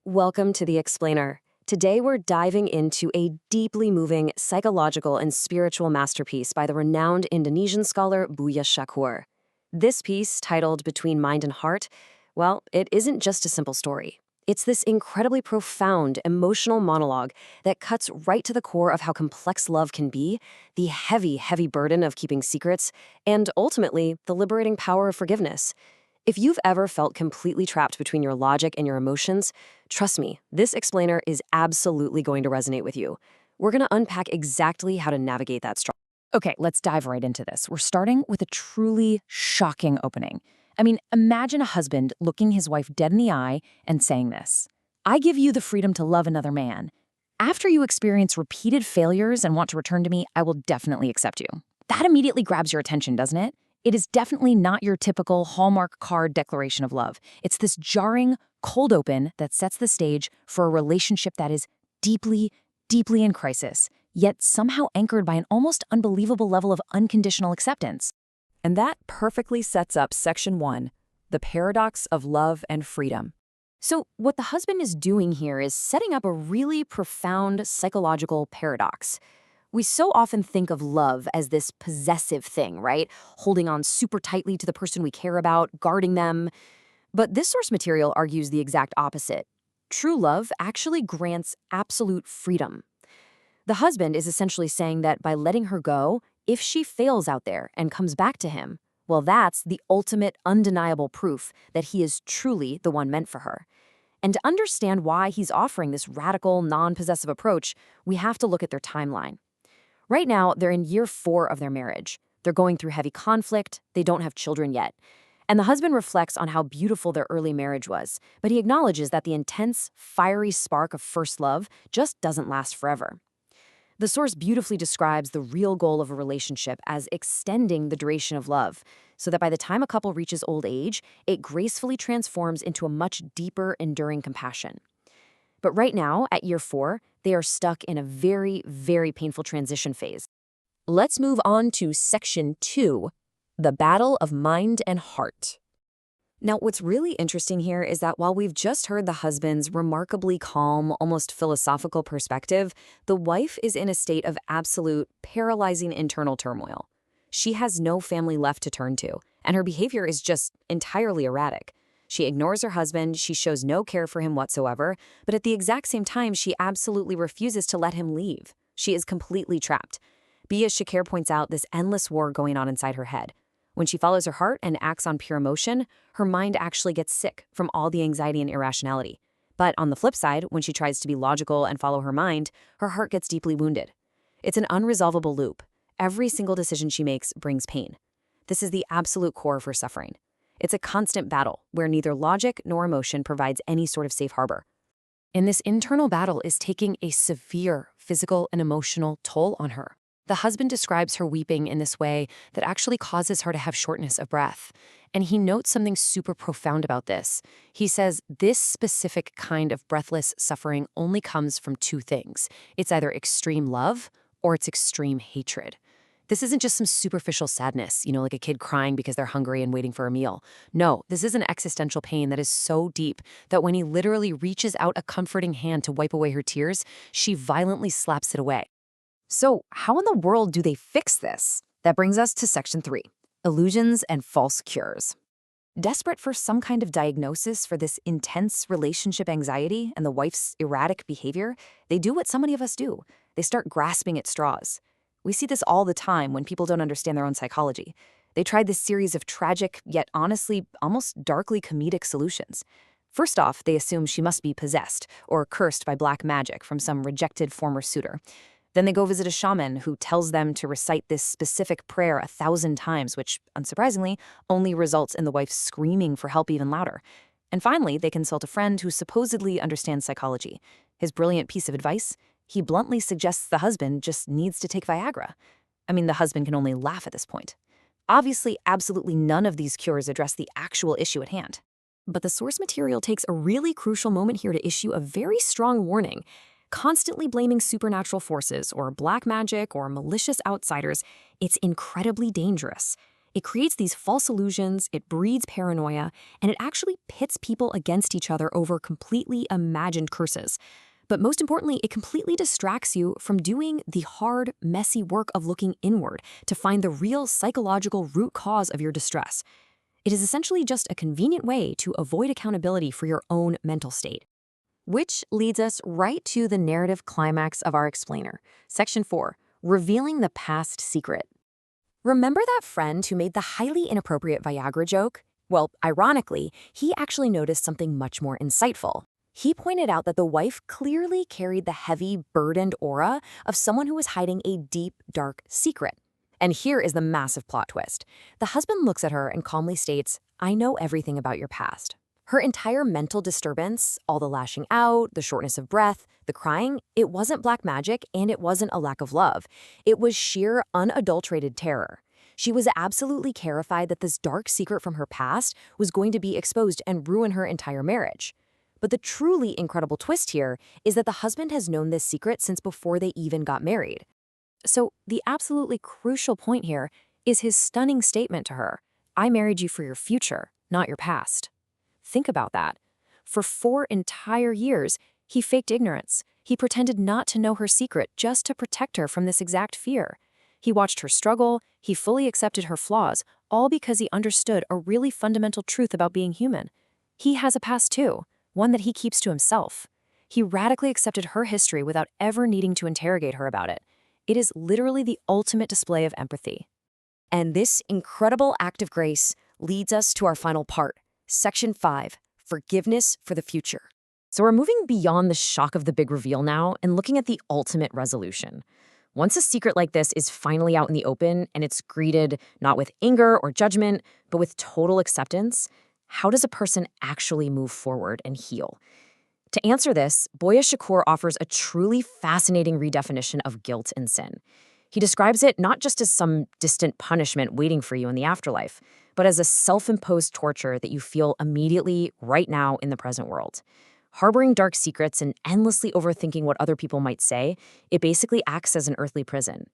Welcome to The Explainer. Today we're diving into a deeply moving psychological and spiritual masterpiece by the renowned Indonesian scholar Buya Shakur. This piece, titled Between Mind and Heart, well, it isn't just a simple story. It's this incredibly profound emotional monologue that cuts right to the core of how complex love can be, the heavy, heavy burden of keeping secrets, and ultimately, the liberating power of forgiveness. If you've ever felt completely trapped between your logic and your emotions, trust me, this explainer is absolutely going to resonate with you. We're going to unpack exactly how to navigate that struggle. Okay, let's dive right into this. We're starting with a truly shocking opening. Imagine a husband looking his wife dead in the eye and saying this: I give you the freedom to love another man. After you experience repeated failures and want to return to me, I will definitely accept you. That immediately grabs your attention, doesn't it? It is definitely not your typical Hallmark card declaration of love. It's this jarring, cold open that sets the stage for a relationship that is deeply, deeply in crisis, yet somehow anchored by an almost unbelievable level of unconditional acceptance. And that perfectly sets up Section 1, the paradox of love and freedom. So, what the husband is doing here is setting up a really profound psychological paradox. We so often think of love as this possessive thing, right? Holding on super tightly to the person we care about, guarding them. But this source material argues the exact opposite. True love actually grants absolute freedom. The husband is essentially saying that by letting her go, if she fails out there and comes back to him, well, that's the ultimate undeniable proof that he is truly the one meant for her. And to understand why he's offering this radical, non-possessive approach, we have to look at their timeline. Right now, they're in year 4 of their marriage. They're going through heavy conflict. They don't have children yet. And the husband reflects on how beautiful their early marriage was, but he acknowledges that the intense, fiery spark of first love just doesn't last forever. The source beautifully describes the real goal of a relationship as extending the duration of love, so that by the time a couple reaches old age, it gracefully transforms into a much deeper, enduring compassion. But right now, at year 4, they are stuck in a very, very painful transition phase. Let's move on to Section 2, the battle of mind and heart. Now, what's really interesting here is that while we've just heard the husband's remarkably calm, almost philosophical perspective, the wife is in a state of absolute, paralyzing internal turmoil. She has no family left to turn to, and her behavior is just entirely erratic. She ignores her husband, she shows no care for him whatsoever, but at the exact same time, she absolutely refuses to let him leave. She is completely trapped. Bia Shakir points out this endless war going on inside her head. When she follows her heart and acts on pure emotion, her mind actually gets sick from all the anxiety and irrationality. But on the flip side, when she tries to be logical and follow her mind, her heart gets deeply wounded. It's an unresolvable loop. Every single decision she makes brings pain. This is the absolute core of her suffering. It's a constant battle where neither logic nor emotion provides any sort of safe harbor. And this internal battle is taking a severe physical and emotional toll on her. The husband describes her weeping in this way that actually causes her to have shortness of breath. And he notes something super profound about this. He says this specific kind of breathless suffering only comes from 2 things. It's either extreme love or it's extreme hatred. This isn't just some superficial sadness, like a kid crying because they're hungry and waiting for a meal. No, this is an existential pain that is so deep that when he literally reaches out a comforting hand to wipe away her tears, she violently slaps it away. So, how in the world do they fix this? That brings us to Section 3, illusions and false cures. Desperate for some kind of diagnosis for this intense relationship anxiety and the wife's erratic behavior, they do what so many of us do. They start grasping at straws. We see this all the time when people don't understand their own psychology. They tried this series of tragic, yet honestly, almost darkly comedic solutions. First off, they assume she must be possessed or cursed by black magic from some rejected former suitor. Then they go visit a shaman who tells them to recite this specific prayer 1,000 times, which, unsurprisingly, only results in the wife screaming for help even louder. And finally, they consult a friend who supposedly understands psychology. His brilliant piece of advice: he bluntly suggests the husband just needs to take Viagra. The husband can only laugh at this point. Obviously, absolutely none of these cures address the actual issue at hand. But the source material takes a really crucial moment here to issue a very strong warning. Constantly blaming supernatural forces or black magic or malicious outsiders, it's incredibly dangerous. It creates these false illusions, it breeds paranoia, and it actually pits people against each other over completely imagined curses. But most importantly, it completely distracts you from doing the hard, messy work of looking inward to find the real psychological root cause of your distress. It is essentially just a convenient way to avoid accountability for your own mental state. Which leads us right to the narrative climax of our explainer. Section 4, revealing the past secret. Remember that friend who made the highly inappropriate Viagra joke? Well, ironically, he actually noticed something much more insightful. He pointed out that the wife clearly carried the heavy, burdened aura of someone who was hiding a deep, dark secret. And here is the massive plot twist. The husband looks at her and calmly states, "I know everything about your past." Her entire mental disturbance, all the lashing out, the shortness of breath, the crying, it wasn't black magic and it wasn't a lack of love. It was sheer, unadulterated terror. She was absolutely terrified that this dark secret from her past was going to be exposed and ruin her entire marriage. But the truly incredible twist here is that the husband has known this secret since before they even got married. So the absolutely crucial point here is his stunning statement to her, "I married you for your future, not your past." Think about that. For 4 entire years, he faked ignorance. He pretended not to know her secret just to protect her from this exact fear. He watched her struggle, he fully accepted her flaws, all because he understood a really fundamental truth about being human. He has a past too, one that he keeps to himself. He radically accepted her history without ever needing to interrogate her about it. It is literally the ultimate display of empathy. And this incredible act of grace leads us to our final part. Section 5, forgiveness for the future. So we're moving beyond the shock of the big reveal now and looking at the ultimate resolution. Once a secret like this is finally out in the open and it's greeted not with anger or judgment, but with total acceptance, how does a person actually move forward and heal? To answer this, Boya Shakur offers a truly fascinating redefinition of guilt and sin. He describes it not just as some distant punishment waiting for you in the afterlife, but as a self-imposed torture that you feel immediately right now in the present world. Harboring dark secrets and endlessly overthinking what other people might say, it basically acts as an earthly prison.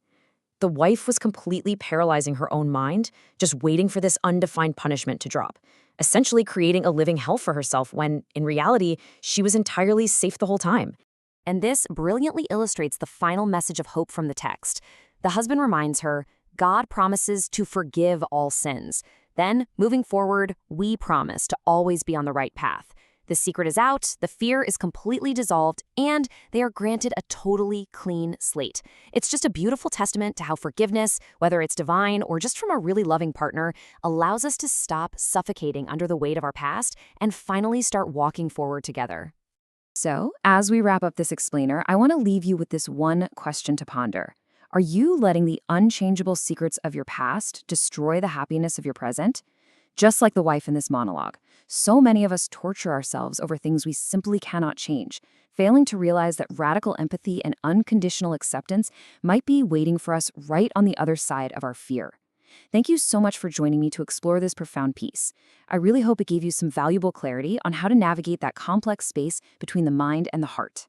The wife was completely paralyzing her own mind, just waiting for this undefined punishment to drop, essentially creating a living hell for herself when, in reality, she was entirely safe the whole time. And this brilliantly illustrates the final message of hope from the text. The husband reminds her, God promises to forgive all sins. Then, moving forward, we promise to always be on the right path. The secret is out, the fear is completely dissolved, and they are granted a totally clean slate. It's just a beautiful testament to how forgiveness, whether it's divine or just from a really loving partner, allows us to stop suffocating under the weight of our past and finally start walking forward together. So, as we wrap up this explainer, I want to leave you with this one question to ponder. Are you letting the unchangeable secrets of your past destroy the happiness of your present? Just like the wife in this monologue, so many of us torture ourselves over things we simply cannot change, failing to realize that radical empathy and unconditional acceptance might be waiting for us right on the other side of our fear. Thank you so much for joining me to explore this profound piece. I really hope it gave you some valuable clarity on how to navigate that complex space between the mind and the heart.